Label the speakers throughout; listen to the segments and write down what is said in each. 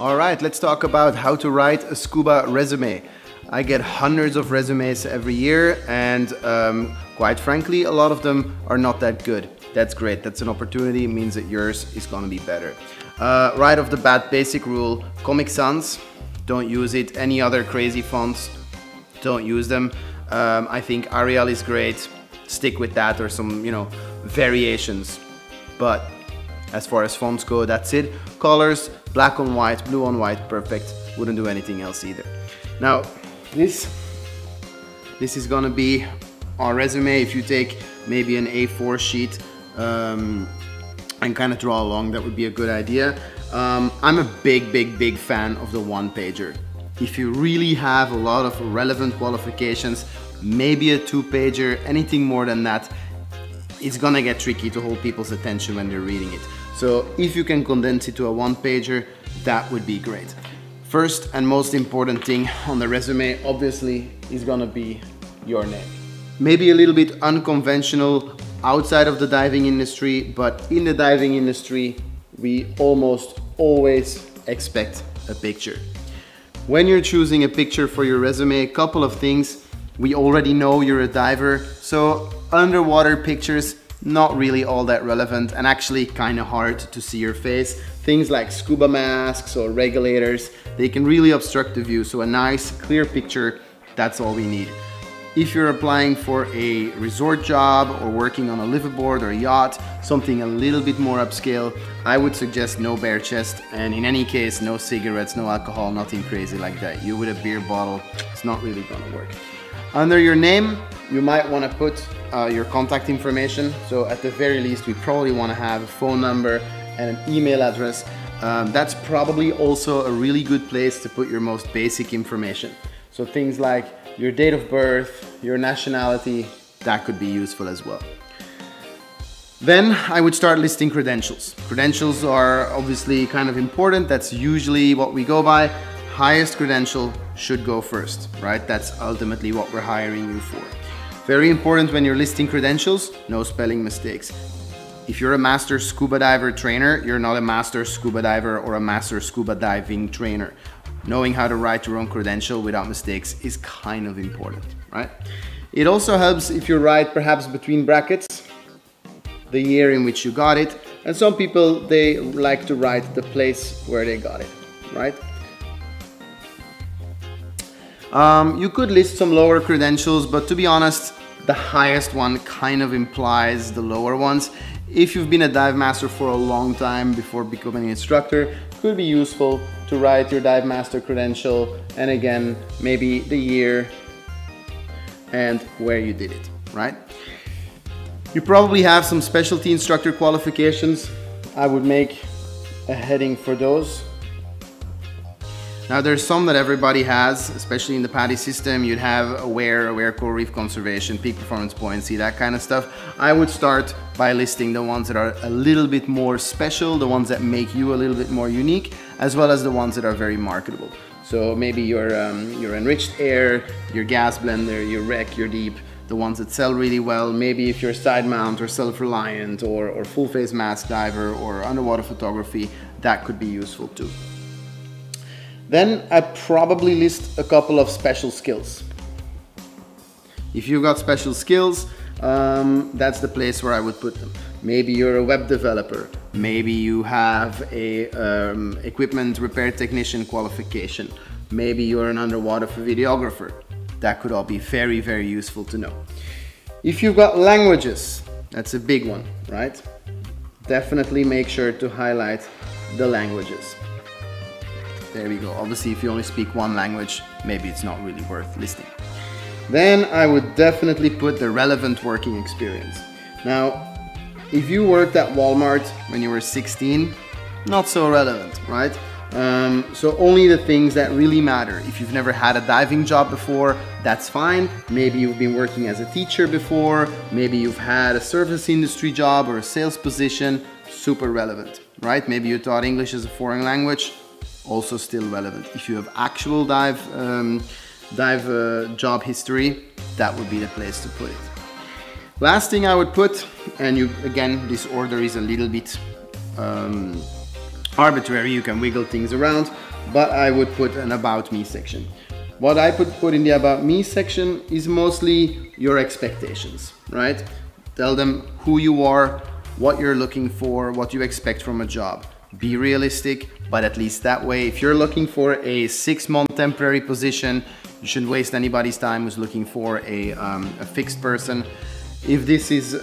Speaker 1: All right, let's talk about how to write a SCUBA resume. I get hundreds of resumes every year, and quite frankly, a lot of them are not that good. That's great. That's an opportunity. It means that yours is going to be better. Right off the bat, basic rule, Comic Sans, don't use it. Any other crazy fonts, don't use them. I think Arial is great. Stick with that, or some, variations. But as far as fonts go, that's it. Colors, black on white, blue on white, perfect. Wouldn't do anything else either. Now, this is gonna be our resume. If you take maybe an A4 sheet and kind of draw along, that would be a good idea. I'm a big fan of the one-pager. If you really have a lot of relevant qualifications, maybe a two-pager, anything more than that, it's gonna get tricky to hold people's attention when they're reading it. So if you can condense it to a one-pager, that would be great. First and most important thing on the resume, obviously, is gonna be your name. Maybe a little bit unconventional outside of the diving industry, but in the diving industry, we almost always expect a picture. When you're choosing a picture for your resume, a couple of things. We already know you're a diver, so underwater pictures, not really all that relevant and actually kind of hard to see your face. Things like scuba masks or regulators, they can really obstruct the view, so a nice clear picture, that's all we need. If you're applying for a resort job or working on a liveaboard or a yacht, something a little bit more upscale, I would suggest no bare chest, and in any case, no cigarettes, no alcohol, nothing crazy like that. You with a beer bottle, it's not really gonna work. Under your name, you might want to put your contact information. So at the very least, we probably want to have a phone number and an email address. That's probably also a really good place to put your most basic information. So things like your date of birth, your nationality, that could be useful as well. Then I would start listing credentials. Credentials are obviously kind of important. That's usually what we go by. Highest credential should go first, right? That's ultimately what we're hiring you for. Very important when you're listing credentials, no spelling mistakes. If you're a master scuba diver trainer, you're not a master scuba diver or a master scuba diving trainer. Knowing how to write your own credential without mistakes is kind of important, right? It also helps if you write perhaps between brackets the year in which you got it, and some people, they like to write the place where they got it, right? You could list some lower credentials, but to be honest, the highest one kind of implies the lower ones. If you've been a dive master for a long time before becoming an instructor, it could be useful to write your dive master credential, and again, maybe the year and where you did it, right? You probably have some specialty instructor qualifications. I would make a heading for those. Now there's some that everybody has, especially in the PADI system. You'd have aware coral reef conservation, peak performance buoyancy, that kind of stuff. I would start by listing the ones that are a little bit more special, the ones that make you a little bit more unique, as well as the ones that are very marketable. So maybe your enriched air, your gas blender, your wreck, your deep, the ones that sell really well. Maybe if you're side mount or self-reliant or full face mask diver or underwater photography, that could be useful too. Then I'd probably list a couple of special skills. If you've got special skills, that's the place where I would put them. Maybe you're a web developer. Maybe you have a equipment repair technician qualification. Maybe you're an underwater videographer. That could all be very, very useful to know. If you've got languages, that's a big one, right? Definitely make sure to highlight the languages. There we go. Obviously, if you only speak one language, maybe it's not really worth listing. Then I would definitely put the relevant working experience. Now, if you worked at Walmart when you were 16, not so relevant, right? So only the things that really matter. If you've never had a diving job before, that's fine. Maybe you've been working as a teacher before. Maybe you've had a service industry job or a sales position, super relevant, right? Maybe you taught English as a foreign language, also still relevant. If you have actual dive job history, that would be the place to put it. Last thing I would put, and again, this order is a little bit arbitrary, you can wiggle things around, but I would put an About Me section. What I put in the About Me section is mostly your expectations, right? Tell them who you are, what you're looking for, what you expect from a job. Be realistic, but at least that way, if you're looking for a 6-month temporary position, you shouldn't waste anybody's time who's looking for a fixed person. If this is,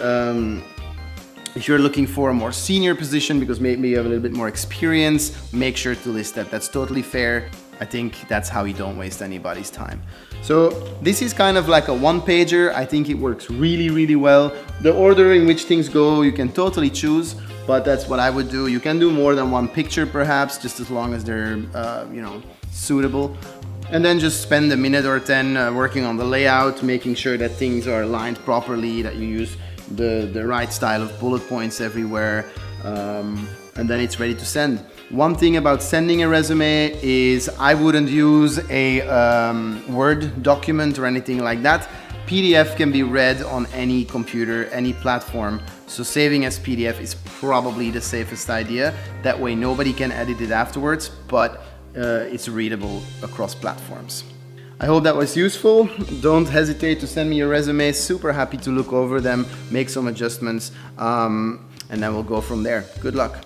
Speaker 1: if you're looking for a more senior position because maybe you have a little bit more experience, make sure to list that. That's totally fair. I think that's how you don't waste anybody's time. So this is kind of like a one-pager. I think it works really, really well. The order in which things go, you can totally choose, but that's what I would do. You can do more than one picture perhaps, just as long as they're, you know, suitable. And then just spend a minute or 10 working on the layout, making sure that things are aligned properly, that you use the right style of bullet points everywhere, and then it's ready to send. One thing about sending a resume is I wouldn't use a Word document or anything like that. PDF can be read on any computer, any platform, so saving as PDF is probably the safest idea. That way nobody can edit it afterwards, but it's readable across platforms. I hope that was useful. Don't hesitate to send me your resume. Super happy to look over them, make some adjustments, and then we'll go from there. Good luck.